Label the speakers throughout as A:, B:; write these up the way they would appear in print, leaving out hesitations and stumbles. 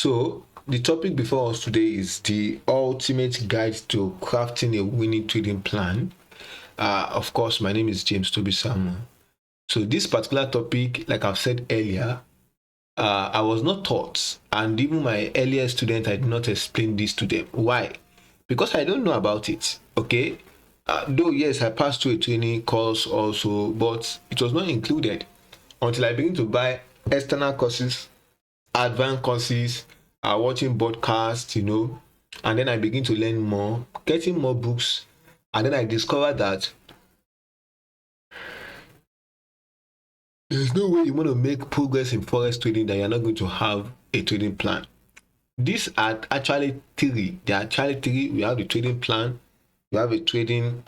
A: So the topic before us today is the ultimate guide to crafting a winning trading plan. Of course, my name is James Toby Samuel. So this particular topic, like I've said earlier, I was not taught, and even my earlier student, I did not explain this to them. Why? Because I don't know about it. Okay. Though yes, I passed through a training course also, but it was not included until I began to buy external courses, advanced courses, watching podcasts, and then I begin to learn more, getting more books, and then I discovered that there's no way you want to make progress in forex trading that you're not going to have a trading plan. These are actually three. There are actually three. We have the trading plan, we have a trading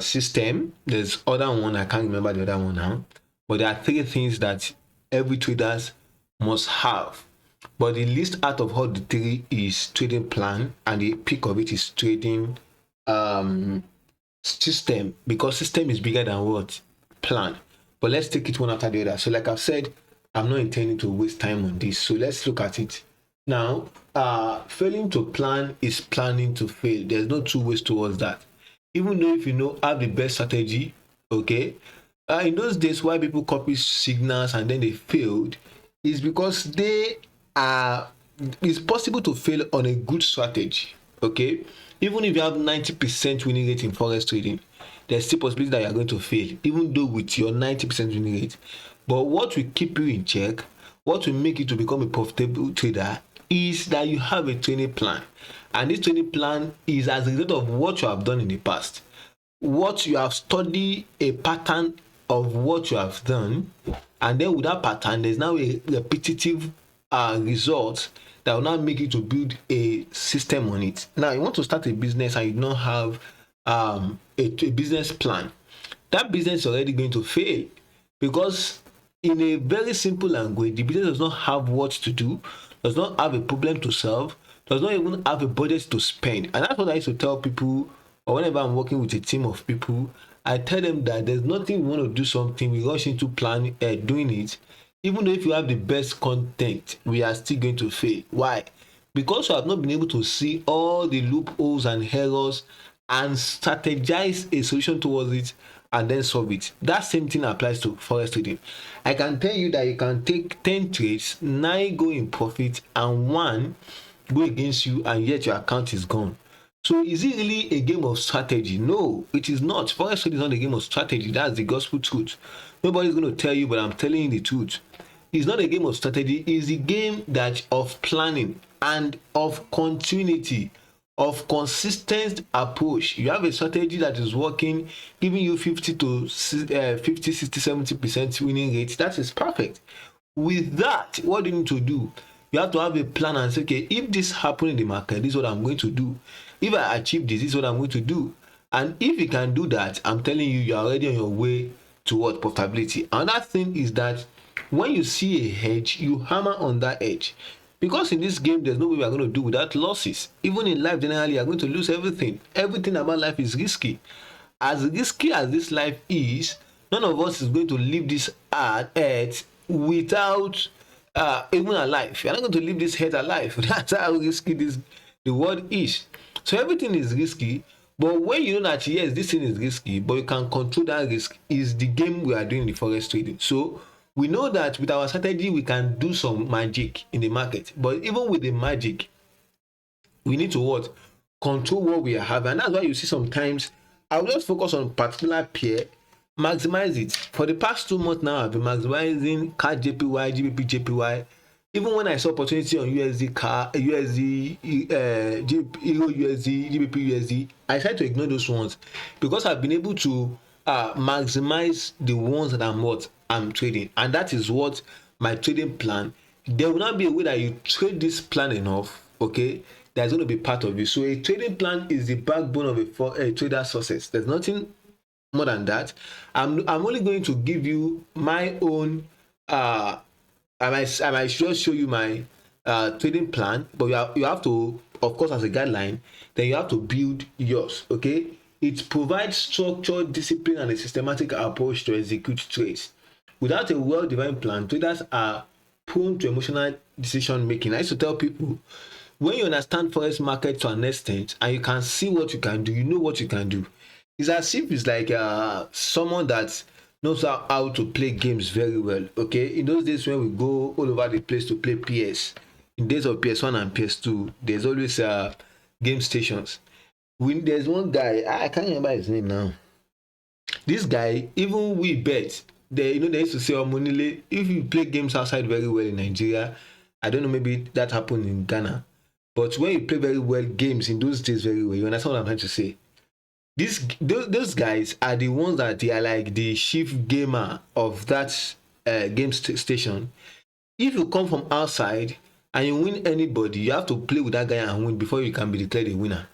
A: system. There's other one, I can't remember the other one now, but there are three things that every traders must have. But the least out of all the three is trading plan, and the peak of it is trading system, because system is bigger than what? Plan. But let's take it one after the other. So like I've said, I'm not intending to waste time on this. So let's look at it. Now, failing to plan is planning to fail. There's no two ways towards that. Even though if you have the best strategy, okay, in those days why people copy signals and then they failed is because it's possible to fail on a good strategy, okay? Even if you have 90% winning rate in forex trading, there's still possibility that you're going to fail, even though with your 90% winning rate. But what will keep you in check, what will make you to become a profitable trader, is that you have a training plan. And this training plan is as a result of what you have done in the past. What you have studied, a pattern of what you have done, and then with that pattern, there's now a repetitive result that will now make you to build a system on it. Now, you want to start a business and you don't have a business plan. That business is already going to fail, because in a very simple language, the business does not have what to do, does not have a problem to solve, does not even have a budget to spend. And that's what I used to tell people, or whenever I'm working with a team of people, I tell them that there's nothing we want to do something, we rush into doing it. Even though if you have the best content, we are still going to fail. Why? Because you have not been able to see all the loopholes and errors and strategize a solution towards it and then solve it. That same thing applies to forex trading. I can tell you that you can take 10 trades, 9 go in profit and 1 go against you, and yet your account is gone. So is it really a game of strategy? No, it is not. Forex trading is not a game of strategy. That's the gospel truth. Nobody's going to tell you, but I'm telling you the truth. It's not a game of strategy. It's a game of planning and of continuity, of consistent approach. You have a strategy that is working, giving you 50 to 50, 60, 70% winning rate. That is perfect. With that, what do you need to do? You have to have a plan and say, okay, if this happens in the market, this is what I'm going to do. If I achieve this is what I'm going to do. And if you can do that, I'm telling you, you're already on your way toward profitability. Another thing is that when you see a edge, you hammer on that edge. Because in this game, there's no way we are going to do without losses. Even in life, generally, you're going to lose everything. Everything about life is risky. As risky as this life is, none of us is going to leave this earth without even alive. You're not going to leave this earth alive. That's how risky the world is. So everything is risky. But when you know that, yes, this thing is risky, but you can control that risk, is the game we are doing in the forex trading. So we know that with our strategy, we can do some magic in the market. But even with the magic, we need to what? Control what we have. And that's why you see sometimes I will just focus on particular pair, maximize it. For the past 2 months now, I've been maximizing CAD JPY, GBP JPY. Even when I saw opportunity on USD, Euro USD, GBP USD, I tried to ignore those ones because I've been able to maximize the ones that I'm trading. And that is what my trading plan. There will not be a way that you trade this plan enough, okay? That's going to be part of it. So a trading plan is the backbone of a trader success. There's nothing more than that. I'm only going to give you my own I might just show you my trading plan, but you have to, of course, as a guideline, then you have to build yours, okay? It provides structure, discipline, and a systematic approach to execute trades. Without a well-defined plan, traders are prone to emotional decision making. I used to tell people, when you understand forex market to an extent and you can see what you can do, you know what you can do. It's as if it's like someone that knows how to play games very well. Okay, in those days when we go all over the place to play PS, in days of PS1 and PS2, there's always game stations. When there's one guy, I can't remember his name now. This guy, even we bet, they used to say, Omonile, if you play games outside very well in Nigeria, I don't know, maybe that happened in Ghana, but when you play very well games in those days very well, you understand what I'm trying to say. Those guys are the ones that they are like the chief gamer of that game station. If you come from outside and you win anybody, you have to play with that guy and win before you can be declared a winner.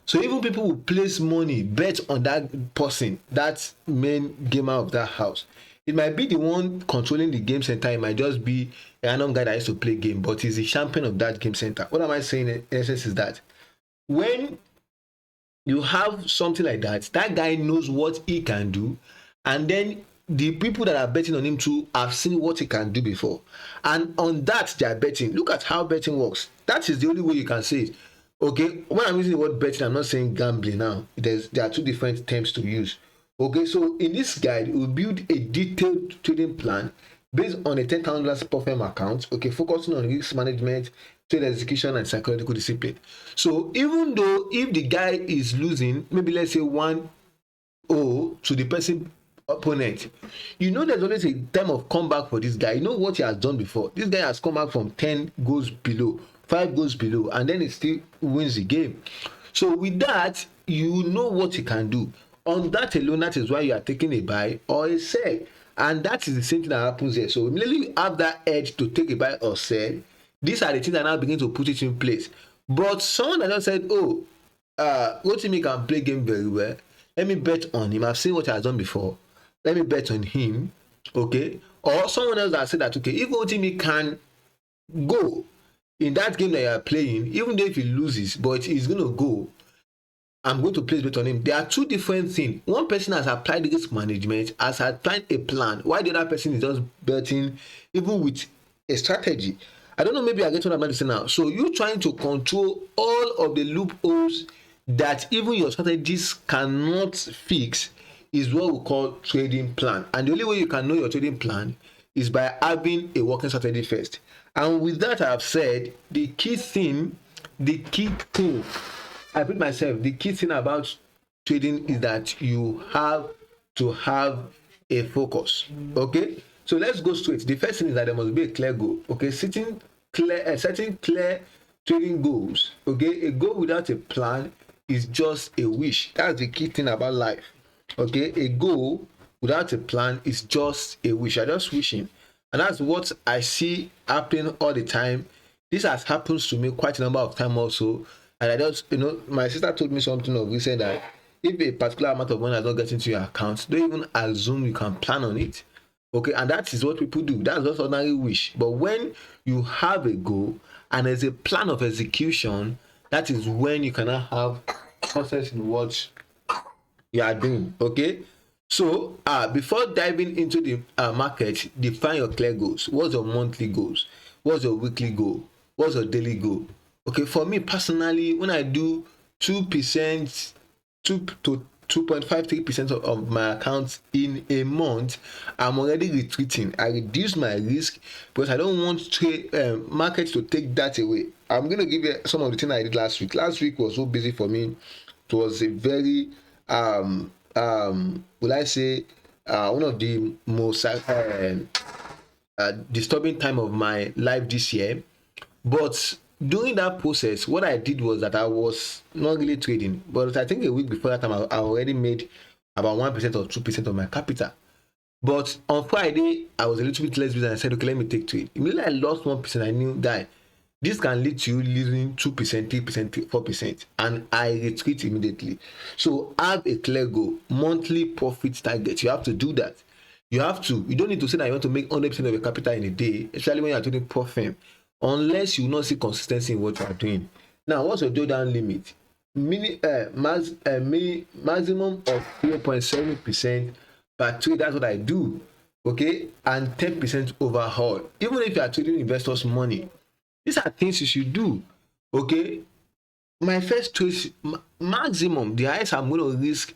A: So even people will place money, bet on that person, that main gamer of that house. It might be the one controlling the game center. It might just be a random guy that used to play game, but he's the champion of that game center. What am I saying in essence is that when you have something like that, that guy knows what he can do, and then the people that are betting on him too have seen what he can do before, and on that they are betting. Look at how betting works. That is the only way you can say it. Okay, when I'm using the word betting, I'm not saying gambling now. There are two different terms to use. Okay, so in this guide, we'll build a detailed trading plan based on a $10,000 per firm account. Okay, focusing on risk management, trade execution, and psychological discipline. So even though if the guy is losing, maybe let's say 1-0 to the person opponent, you know there's always a time of comeback for this guy. You know what he has done before. This guy has come back from 10 goals below, 5 goals below, and then he still wins the game. So with that, you know what he can do. On that alone, that is why you are taking a buy or a sell. And that is the same thing that happens here. So immediately you have that edge to take a buy or sell. These are the things that now begin to put it in place. But someone that just said, oh, Rotimi can play game very well. Let me bet on him. I've seen what he has done before. Let me bet on him. Okay. Or someone else that said that, okay, if Rotimi can go in that game that you are playing, even though if he loses, but he's going to go, I'm going to place bet on him. There are two different things. One person has applied risk management, has applied a plan, while the other person is just betting, even with a strategy. I don't know, maybe I get what I'm going to say now. So you're trying to control all of the loopholes that even your strategies cannot fix is what we call trading plan. And the only way you can know your trading plan is by having a working strategy first. And with that, I've said the key thing, I put myself, the key thing about trading is that you have to have a focus. Okay, so let's go straight. The first thing is that there must be a clear goal. Okay, setting clear trading goals. Okay, a goal without a plan is just a wish. That's the key thing about life. Okay, a goal without a plan is just a wish. You're just wishing, and that's what I see happening all the time. This has happened to me quite a number of times also. And I just, my sister told me something of recent that if a particular amount of money has not get into your account, don't even assume you can plan on it. Okay, and that is what people do. That's just ordinary wish. But when you have a goal and there's a plan of execution, that is when you cannot have success in what you are doing. Okay, so before diving into the market, define your clear goals. What's your monthly goals? What's your weekly goal? What's your daily goal? Okay, for me personally, when I do 2%, 2 to 2.53% of my accounts in a month, I'm already retreating. I reduce my risk because I don't want markets to take that away. I'm going to give you some of the things I did last week. Last week was so busy for me. It was a very, will I say, one of the most disturbing time of my life this year. But during that process, what I did was that I was not really trading, but I think a week before that time, I already made about 1% or 2% of my capital. But on Friday, I was a little bit less busy and I said, okay, let me take trade. Immediately I lost 1%, I knew that this can lead to you losing 2%, 3%, 4%, and I retreat immediately. So have a clear goal, monthly profit target. You have to do that. You don't need to say that you want to make 100% of your capital in a day, especially when you're trading profit, unless you not see consistency in what you are doing. Now, what's your drawdown limit? Maximum of 0.7% per trade. That's what I do. okay, and 10% overall. Even if you are trading investors' money, these are things you should do. Okay, my first choice maximum, the highest I'm going to risk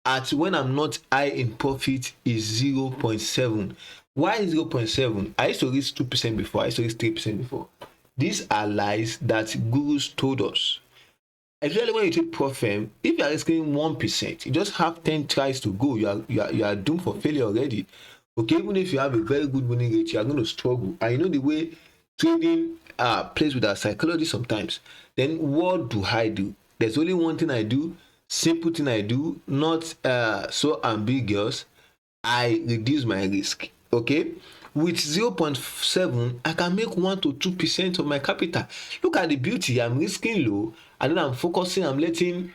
A: at when I'm not high in profit is 0.7. Why 0.7? I used to risk 2% before, I used to risk 3% before. These are lies that gurus told us. Especially when you take profit, if you are risking 1%, you just have 10 tries to go. You are doomed for failure already. Okay, even if you have a very good winning rate, you are going to struggle. And you know the way trading plays with our psychology sometimes. Then what do I do? There's only one thing I do, simple thing I do, not so ambiguous. I reduce my risk. Okay, with 0.7 I can make 1 to 2% of my capital. Look at the beauty. I'm risking low and then I'm focusing, I'm letting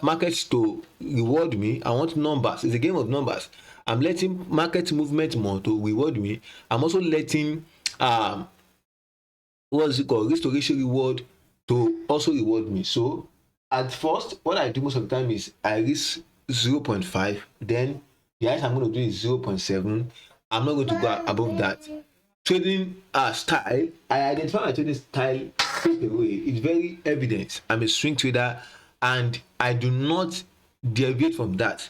A: markets to reward me. I want numbers. It's a game of numbers. I'm letting market movement more to reward me. I'm also letting what's it called, risk to ratio reward to also reward me. So at first, what I do most of the time is I risk 0.5, then the highest I'm going to do is 0.7. I'm not going to go above that. Trading style, I identify my trading style straight away. It's very evident. I'm a swing trader and I do not deviate from that.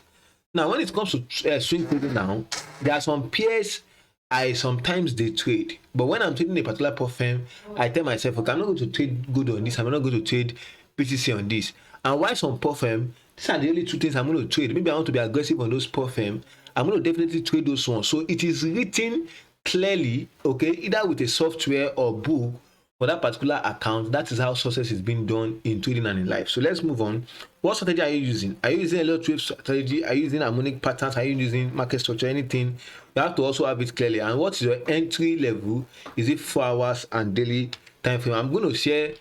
A: Now, when it comes to swing trading now, there are some peers I sometimes they trade, but when I'm trading a particular prop firm, I tell myself, okay, I'm not going to trade good on this, I'm not going to trade BTC on this. And why some prop firm, these are the only two things I'm going to trade. Maybe I want to be aggressive on those prop firm, I'm going to definitely trade those ones. So it is written clearly, okay, either with a software or book for that particular account. That is how success is being done in trading and in life. So let's move on. What strategy are you using? Are you using a lot of strategy? Are you using harmonic patterns? Are you using market structure? Anything? You have to also have it clearly. And what is your entry level? Is it 4 hours and daily time frame? I'm going to share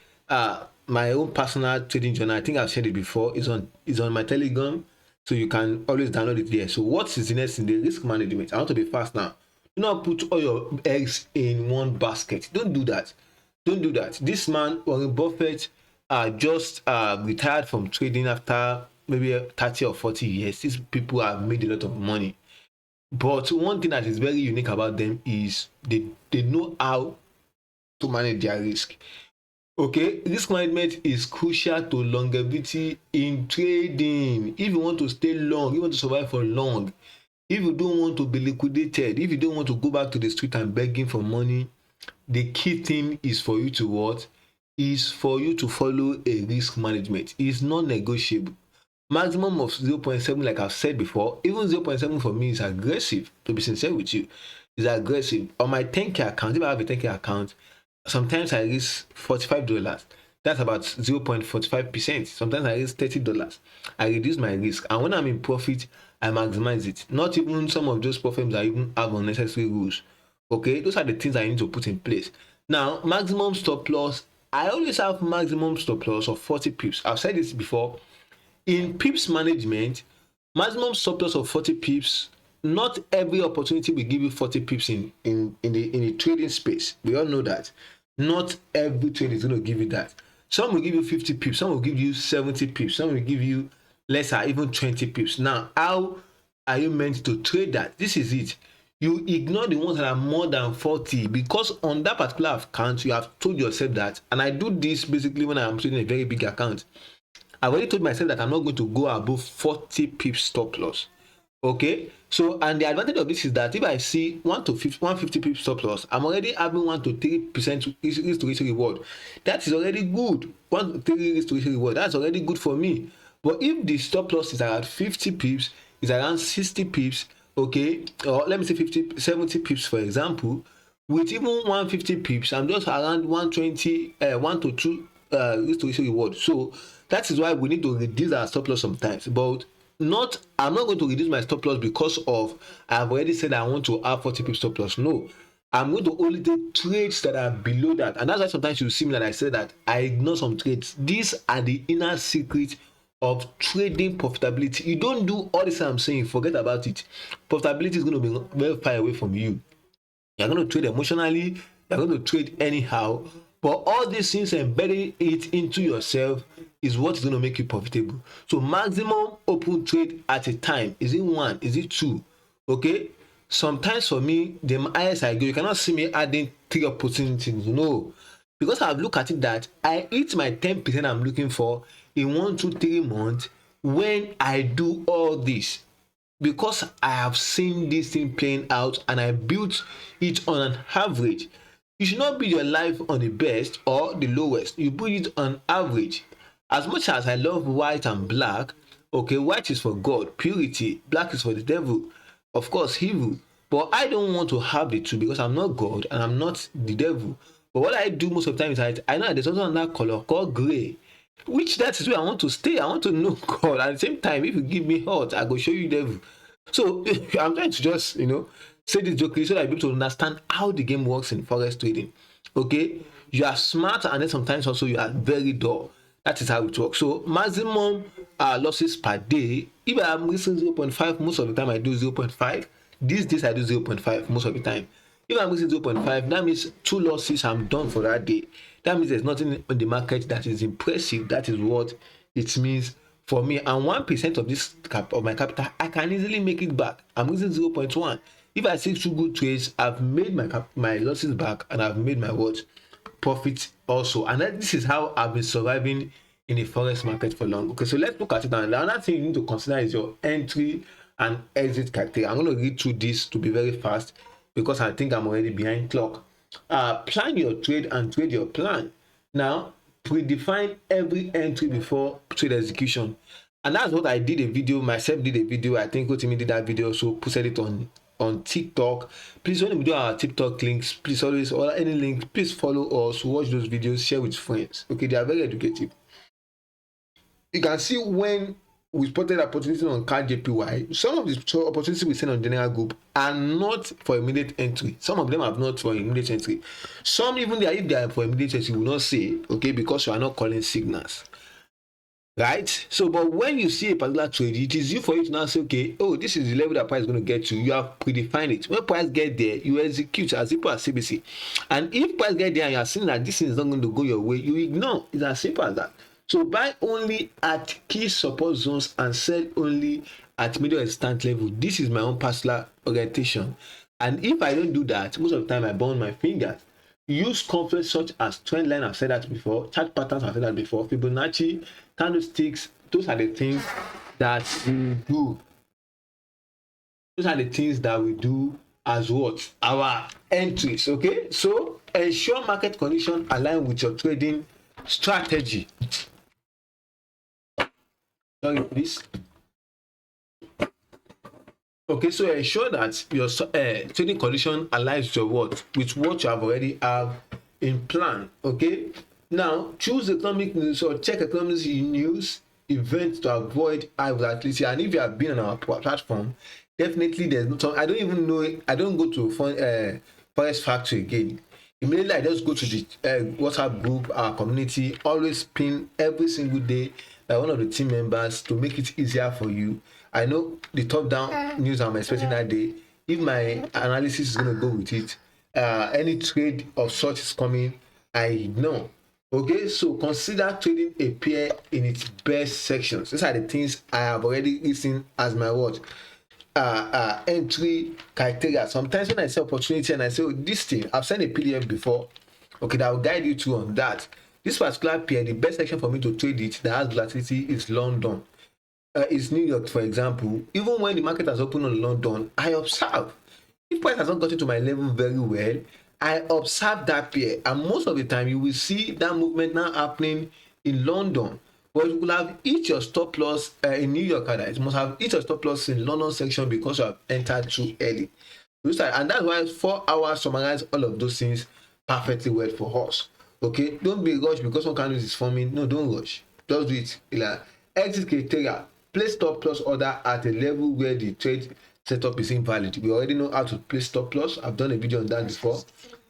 A: my own personal trading journal. I think I've shared it before. It's on my Telegram, so you can always download it there. So what is the next in the risk management? I want to be fast now. Do not put all your eggs in one basket. Don't do that. Don't do that. This man, Warren Buffett, just retired from trading after maybe 30 or 40 years. These people have made a lot of money. But one thing that is very unique about them is they know how to manage their risk. Okay, risk management is crucial to longevity in trading. If you want to stay long, you want to survive for long, if you don't want to be liquidated, if you don't want to go back to the street and begging for money, the key thing is for you to what? Is for you to follow a risk management. It's non-negotiable. Maximum of 0.7, like I've said before. Even 0.7 for me is aggressive, to be sincere with you. It's aggressive. On my 10K account, if I have a 10K account, sometimes I risk $45. That's about 0.45%. Sometimes I risk $30. I reduce my risk. And when I'm in profit, I maximize it. Not even some of those firms that even have unnecessary rules. Okay, those are the things I need to put in place. Now, maximum stop loss. I always have maximum stop loss of 40 pips. I've said this before. In pips management, maximum stop loss of 40 pips. Not every opportunity will give you 40 pips in the trading space. We all know that. Not every trade is going to give you that. Some will give you 50 pips, some will give you 70 pips, some will give you lesser, even 20 pips. Now, how are you meant to trade that? This is it. You ignore the ones that are more than 40, because on that particular account, you have told yourself that, and I do this basically when I'm trading a very big account. I've already told myself that I'm not going to go above 40 pips stop loss. Okay, so and the advantage of this is that if I see 150 pips stop loss, I'm already having 1 to 3% risk to ratio reward. That is already good. 1 to 3 risk to ratio reward. That's already good for me. But if the stop loss is around 50 pips, is around 60 pips, okay, or let me say 70 pips for example, with even 150 pips, I'm just around 120, 1 to 2 risk to ratio reward. So that is why we need to reduce our stop loss sometimes. But I'm not going to reduce my stop loss because of I've already said I want to have 40 pips stop loss. No, I'm going to only take trades that are below that. And that's why sometimes you see me that I say that I ignore some trades. These are the inner secret of trading profitability. You don't do all this I'm saying, forget about it. Profitability is going to be very far away from you. You're going to trade emotionally, you're going to trade anyhow. But all these things, embedding it into yourself, is what is going to make you profitable. So maximum open trade at a time, is it 1? Is it 2? Okay, sometimes for me, the highest I go, you cannot see me adding 3 opportunities. No. Because I've looked at it that I hit my 10% I'm looking for in 1, 2, 3 months when I do all this. Because I have seen this thing playing out and I built it on an average. You should not build your life on the best or the lowest. You build it on average. As much as I love white and black, okay, white is for God, purity, black is for the devil, of course, evil. But I don't want to have the two because I'm not God and I'm not the devil. But what I do most of the time is I know there's also another color called gray, which that is where I want to stay. I want to know God. At the same time, if you give me hot, I go show you devil. So I'm trying to just, say this jokingly so that people to understand how the game works in forex trading. Okay, you are smart and then sometimes also you are very dull. That is how it works. So maximum losses per day. If I am missing 0.5, most of the time I do 0.5. These days I do 0.5 most of the time. If I'm missing 0.5, that means 2 losses, I'm done for that day. That means there's nothing on the market that is impressive. That is what it means for me. And 1% of this of my capital, I can easily make it back. I'm using 0.1. If I see 2 good trades, I've made my losses back and I've made my what profit also. And this is how I've been surviving in the forex market for long. Okay, so let's look at it. And the other thing you need to consider is your entry and exit criteria. I'm going to read through this to be very fast because I think I'm already behind clock. Plan your trade and trade your plan. Now, predefine every entry before trade execution. And that's what I did a video, myself did a video. I think Otimi did that video, so posted it on TikTok. Please, when we do our TikTok links, please always, or any link, please follow us, watch those videos, share with friends. Okay, they are very educative. You can see when we spotted opportunities on card JPY, some of the opportunities we send on general group are not for immediate entry. Some of them are not for immediate entry. Some even there, if they are for immediate entry, will not say, okay, because you are not calling signals. Right? So, but when you see a particular trade, it is you for you to now say, okay, oh, this is the level that price is going to get to. You have predefined it. When price get there, you execute as simple as CBC. And if price get there and you are seeing that this is not going to go your way, you ignore. It's as simple as that. So buy only at key support zones and sell only at middle extent level. This is my own personal orientation. And if I don't do that, most of the time I burn my fingers. Use concepts such as trend line, I've said that before, chart patterns, I've said that before, Fibonacci, candlesticks, those are the things that we do. Those are the things that we do as what? Our entries, okay? So ensure market condition align with your trading strategy. Sorry, please. Okay, so ensure that your trading condition aligns with your what? With what you have already have in plan. Okay. Now choose economic news or check economic news events to avoid high volatility. And if you have been on our platform, definitely there's no. I don't even know. I don't go to Forex Factory again. Immediately I just go to the WhatsApp group, our community. Always pin every single day by one of the team members to make it easier for you. I know the top down news I'm expecting that day. If my analysis is going to go with it, any trade of such is coming, I know. Okay, so consider trading a pair in its best sections. These are the things I have already listed as my what entry criteria. Sometimes when I see opportunity and I say, oh, this thing, I've sent a PDF before, okay, that will guide you through on that. This particular pair, the best section for me to trade it that has volatility is London. Is New York, for example. Even when the market has opened on London, I observe. If price has not gotten to my level very well, I observe that pair. And most of the time, you will see that movement now happening in London. But you will have hit your stop loss in New York. It must have hit your stop loss in London section because you have entered too early. And that's why 4 hours summarize all of those things perfectly well for us. Okay, don't be rushed because one candle is forming. No, don't rush. Just do it. Like, exit criteria. Place stop loss order at a level where the trade setup is invalid. We already know how to place stop loss. I've done a video on that before.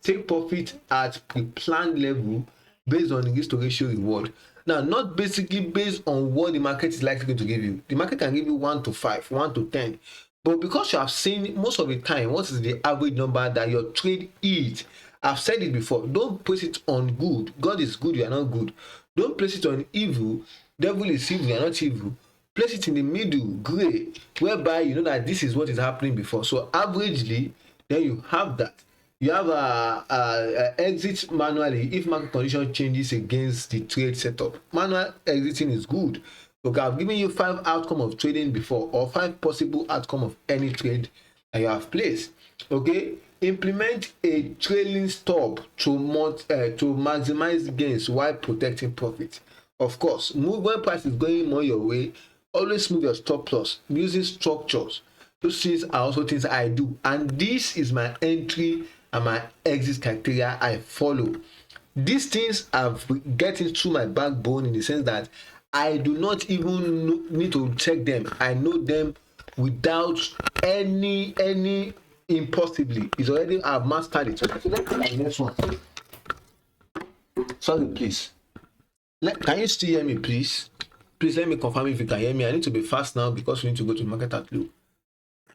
A: Take profit at pre-planned level based on the risk to ratio reward. Now, not basically based on what the market is likely going to give you. The market can give you 1 to 5, 1 to 10. But because you have seen most of the time what is the average number that your trade is, I've said it before, don't place it on good. God is good, you are not good. Don't place it on evil. Devil is evil, you are not evil. Place it in the middle, gray, whereby you know that this is what is happening before. So averagely, then you have that. You have a exit manually if market condition changes against the trade setup. Manual exiting is good. Okay, I've given you 5 outcome of trading before, or 5 possible outcome of any trade that you have placed. Okay, implement a trailing stop to maximize gains while protecting profit. Of course, move when price is going more your way. Always move your stop loss using structures. Those things are also things I do, and this is my entry and my exit criteria I follow. These things are getting through my backbone in the sense that I do not even need to check them. I know them without any impossibly. It's already, I've mastered it. So let's look at the next one. Sorry, please. Can you still hear me, please? Please let me confirm if you can hear me. I need to be fast now because we need to go to market outlook.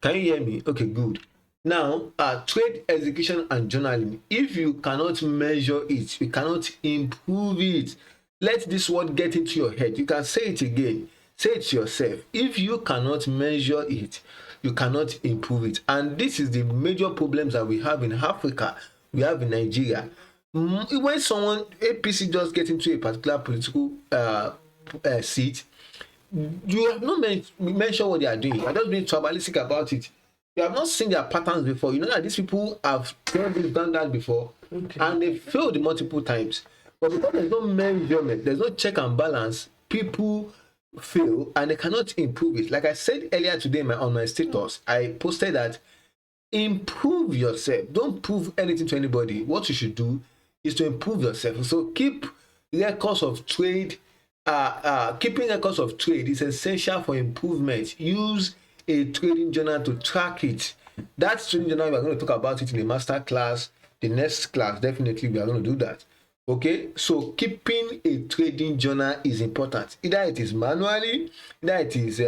A: Can you hear me? Okay, good. Now, trade execution and journaling. If you cannot measure it, you cannot improve it. Let this word get into your head. You can say it again. Say it to yourself. If you cannot measure it, you cannot improve it. And this is the major problems that we have in Africa. We have in Nigeria. When someone, APC, just get into a particular political seat, you have not mentioned what they are doing. You are just being tribalistic about it. You have not seen their patterns before. You know that these people have done that before, and they failed multiple times. But because there's no measurement, there's no check and balance, people fail and they cannot improve it. Like I said earlier today on my status, I posted that improve yourself. Don't prove anything to anybody. What you should do is to improve yourself. So keep records of trade. Keeping records of trade is essential for improvement. Use a trading journal to track it. That trading journal, we are going to talk about it in the master class. The next class, definitely we are going to do that. Okay, so keeping a trading journal is important. Either it is manually, either it is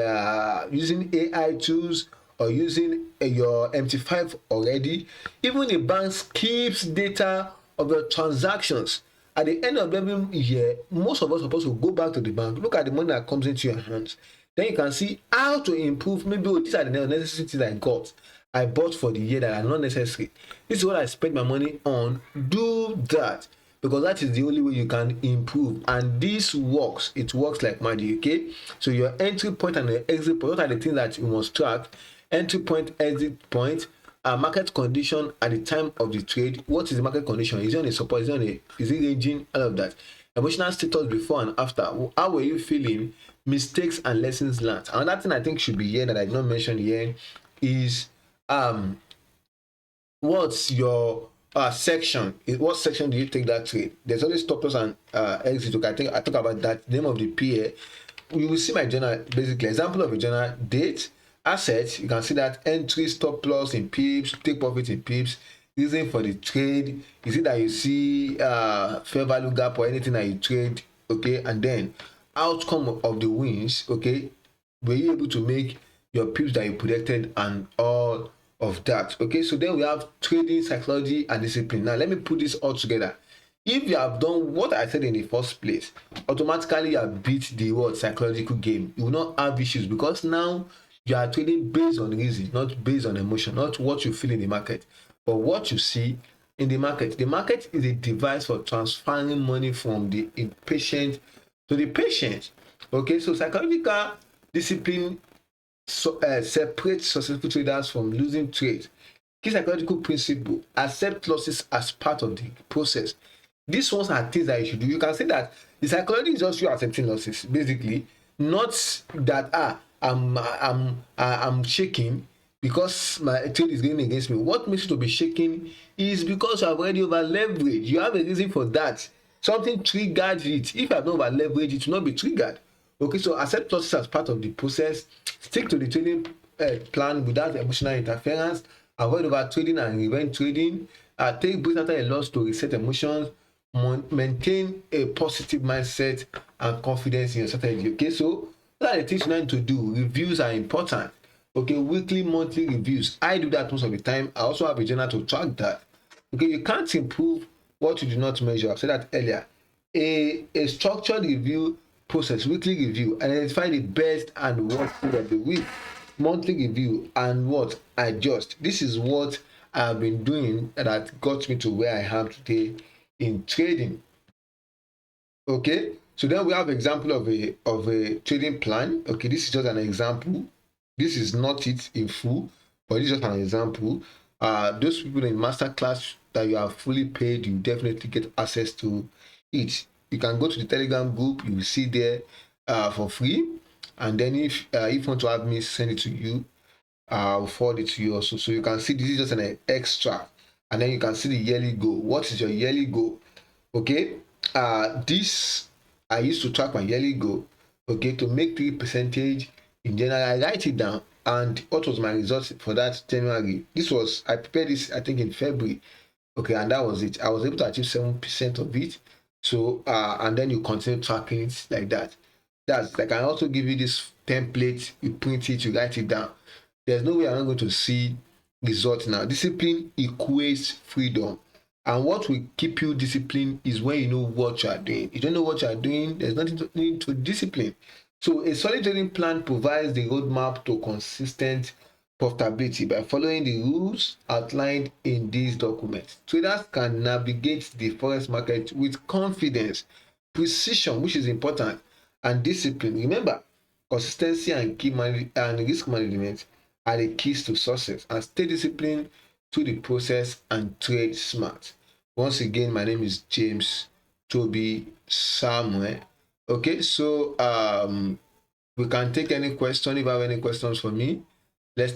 A: using AI tools, or using your MT5 already. Even the bank keeps data of your transactions. At the end of every year, most of us are supposed to go back to the bank, look at the money that comes into your hands. Then you can see how to improve. Maybe these are the necessary things I bought for the year that are not necessary. This is what I spent my money on. Do that, because that is the only way you can improve. And this works. It works like magic. Okay, so your entry point and your exit point, what are the things that you must track? Entry point, exit point, market condition at the time of the trade. What is the market condition? Is it on a support? Is it ranging? All of that. Emotional status before and after. How were you feeling? Mistakes and lessons learned. Another thing I think should be here that I did not mention here is what's your section? What section do you take that trade? There's always stop loss and exit. Okay, I talk about that. Name of the PA. You will see my journal. Basically, example of a journal: date, assets. You can see that entry, stop loss in pips, take profit in pips. Reason for the trade. You see that you see fair value gap or anything that you trade. Okay, and then outcome of the wins. Okay, were you able to make your pips that you predicted and all of that? Okay, so then we have trading psychology and discipline. Now let me put this all together. If you have done what I said in the first place, automatically you have beat the word psychological game. You will not have issues, because now you are trading based on reason, not based on emotion, not what you feel in the market, but what you see in the market. The market is a device for transferring money from the impatient to the patient. Okay, so psychological discipline separates successful traders from losing trades. Key psychological principle: accept losses as part of the process. These ones are things that you should do. You can say that the psychology is just you accepting losses, basically, not that I'm shaking because my trade is going against me. What makes you to be shaking is because you have already over leveraged. You have a reason for that. Something triggered it. If you have not over leveraged, it will not be triggered. Okay, so accept losses as part of the process. Stick to the trading plan without emotional interference. Avoid over trading and revenge trading. Take breaks after a loss to reset emotions. Maintain a positive mindset and confidence in your strategy. Okay, so those are the things you need to do. Reviews are important. Okay, weekly, monthly reviews. I do that most of the time. I also have a journal to track that. Okay, you can't improve what you do not measure. I've said that earlier. A structured review process, weekly review, identify the best and worst trade of the week, monthly review, and what adjust. This is what I have been doing that got me to where I am today in trading. Okay, so then we have example of a trading plan. Okay, this is just an example. This is not it in full, but this is just an example. Those people in master class that you are fully paid, you definitely get access to it. You can go to the Telegram group, you will see there for free. And then if you want to have me send it to you, I'll forward it to you also. So you can see this is just an extra. And then you can see the yearly goal. What is your yearly goal? Okay, this I used to track my yearly goal. Okay, to make 3% in general. I write it down. And what was my result for that January? This was, I prepared this I think in February. Okay, and that was it. I was able to achieve 7% of it. So and then you continue tracking it like that. That's like, I can also give you this template, you print it, you write it down. There's no way I'm not going to see results now. Discipline equates freedom. And what will keep you disciplined is when you know what you are doing. If you don't know what you are doing, there's nothing to need to discipline. So a solid trading plan provides the roadmap to consistent profitability by following the rules outlined in these documents. Traders can navigate the forex market with confidence, precision, which is important, and discipline. Remember, consistency and and risk management are the keys to success. And stay disciplined to the process and trade smart. Once again, my name is James Toby Samuel. Okay, so we can take any question. If you have any questions for me, let's